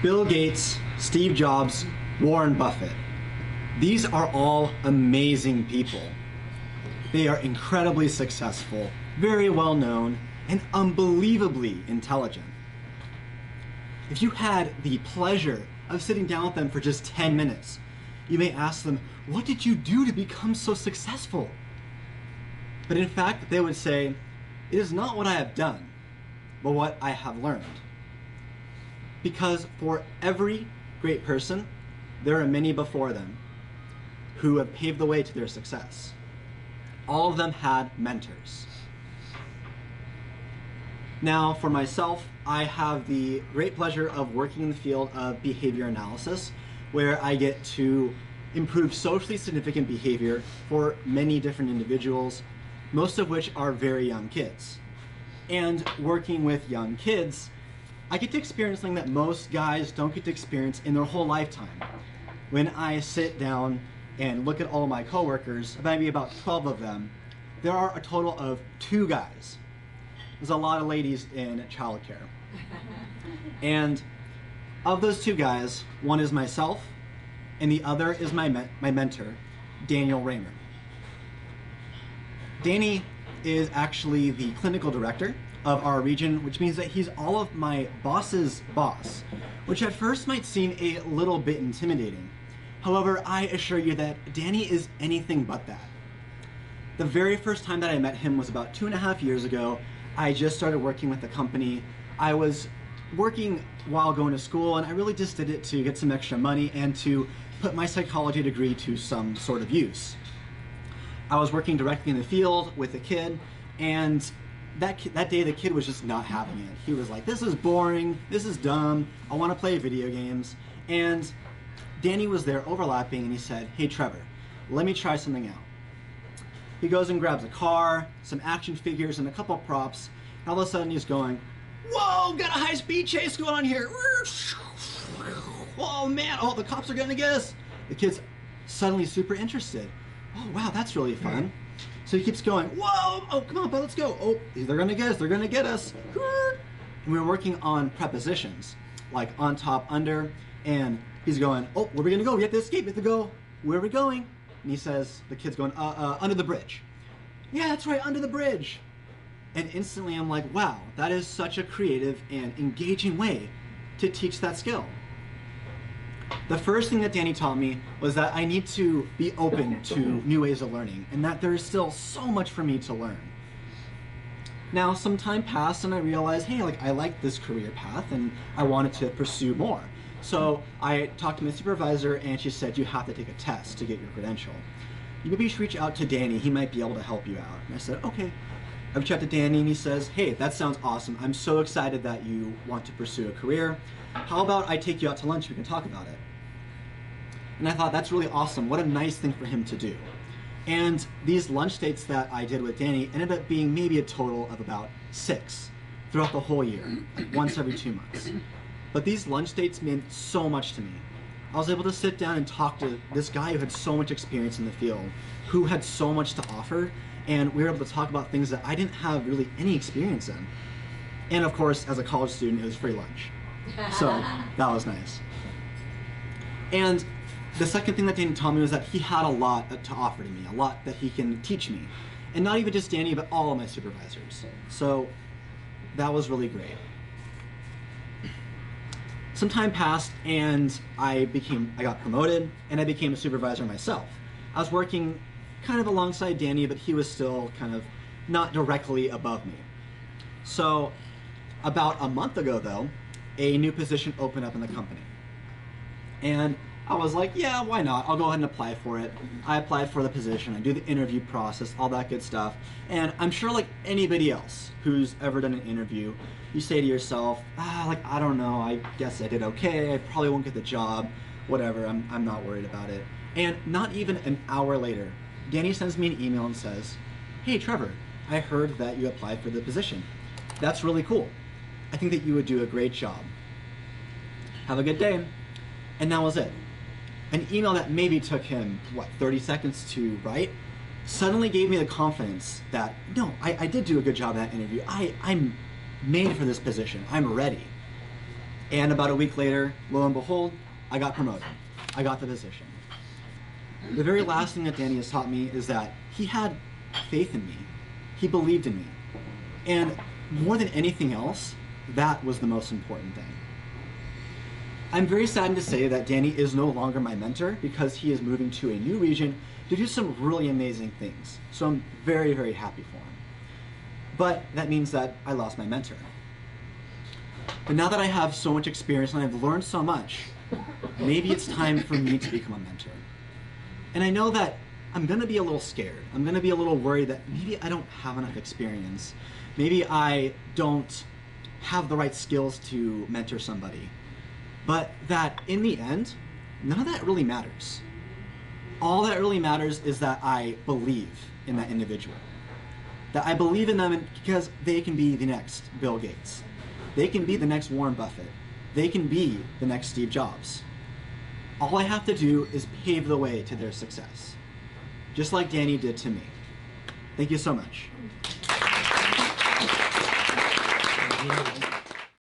Bill Gates, Steve Jobs, Warren Buffett. These are all amazing people. They are incredibly successful, very well known, and unbelievably intelligent. If you had the pleasure of sitting down with them for just 10 minutes, you may ask them, what did you do to become so successful? But in fact, they would say, it is not what I have done, but what I have learned. Because for every great person, there are many before them who have paved the way to their success. All of them had mentors. Now, for myself, I have the great pleasure of working in the field of behavior analysis, where I get to improve socially significant behavior for many different individuals, most of which are very young kids. And working with young kids, I get to experience something that most guys don't get to experience in their whole lifetime. When I sit down and look at all my coworkers, maybe about 12 of them, there are a total of 2 guys. There's a lot of ladies in childcare. And of those 2 guys, one is myself, and the other is my mentor, Daniel Raymer. Danny is actually the clinical director of our region, which means that he's all of my boss's boss, which at first might seem a little bit intimidating. However, I assure you that Danny is anything but that. The very first time that I met him was about 2.5 years ago. I just started working with the company. I was working while going to school, and I really just did it to get some extra money and to put my psychology degree to some sort of use. I was working directly in the field with a kid, and that day the kid was just not having it. He was like, this is boring, this is dumb, I want to play video games. And Danny was there overlapping, and he said, hey Trevor, let me try something out. He goes and grabs a car, some action figures, and a couple props, and all of a sudden he's going, whoa, got a high-speed chase going on here. Oh man, oh, the cops are gonna get us. The kid's suddenly super interested. Oh wow, that's really fun. So he keeps going, whoa, oh come on, bud, let's go. Oh, they're gonna get us, they're gonna get us. And we were working on prepositions, like on, top, under, and he's going, oh, where are we gonna go? We have to escape, we have to go. Where are we going? And he says, the kid's going, under the bridge. Yeah, that's right, under the bridge. And instantly I'm like, wow, that is such a creative and engaging way to teach that skill. The first thing that Danny taught me was that I need to be open to new ways of learning, and that there is still so much for me to learn. Now, some time passed and I realized, hey, I like this career path and I wanted to pursue more. So I talked to my supervisor and she said, you have to take a test to get your credential. You maybe should reach out to Danny, he might be able to help you out. And I said, okay. I reached out to Danny and he says, hey, that sounds awesome. I'm so excited that you want to pursue a career. How about I take you out to lunch, we can talk about it. And I thought, that's really awesome. What a nice thing for him to do. And these lunch dates that I did with Danny ended up being maybe a total of about 6 throughout the whole year, like once every 2 months. But these lunch dates meant so much to me. I was able to sit down and talk to this guy who had so much experience in the field, who had so much to offer, and we were able to talk about things that I didn't have really any experience in. And of course, as a college student, it was free lunch. So that was nice. And the second thing that Danny taught me was that he had a lot to offer to me, a lot that he can teach me. And not even just Danny, but all of my supervisors. So that was really great. Some time passed and I got promoted and I became a supervisor myself. I was working kind of alongside Danny, but he was still kind of not directly above me. So about a month ago though, a new position opened up in the company. And I was like, yeah, why not? I'll go ahead and apply for it. I applied for the position, I do the interview process, all that good stuff. And I'm sure like anybody else who's ever done an interview, you say to yourself, I don't know, I guess I did okay, I probably won't get the job, whatever, I'm not worried about it. And not even an hour later, Danny sends me an email and says, hey Trevor, I heard that you applied for the position. That's really cool. I think that you would do a great job. Have a good day. And that was it. An email that maybe took him, 30 seconds to write, suddenly gave me the confidence that, no, I did do a good job at that interview. I'm made for this position. I'm ready. And about a week later, lo and behold, I got promoted. I got the position. The very last thing that Danny has taught me is that he had faith in me. He believed in me. And more than anything else, that was the most important thing. I'm very saddened to say that Danny is no longer my mentor because he is moving to a new region to do some really amazing things. So I'm very, very happy for him. But that means that I lost my mentor. But now that I have so much experience and I've learned so much, maybe it's time for me to become a mentor. And I know that I'm gonna be a little scared. I'm gonna be a little worried that maybe I don't have enough experience. Maybe I don't have the right skills to mentor somebody. But that in the end, none of that really matters. All that really matters is that I believe in that individual. That I believe in them because they can be the next Bill Gates. They can be the next Warren Buffett. They can be the next Steve Jobs. All I have to do is pave the way to their success, just like Danny did to me. Thank you so much.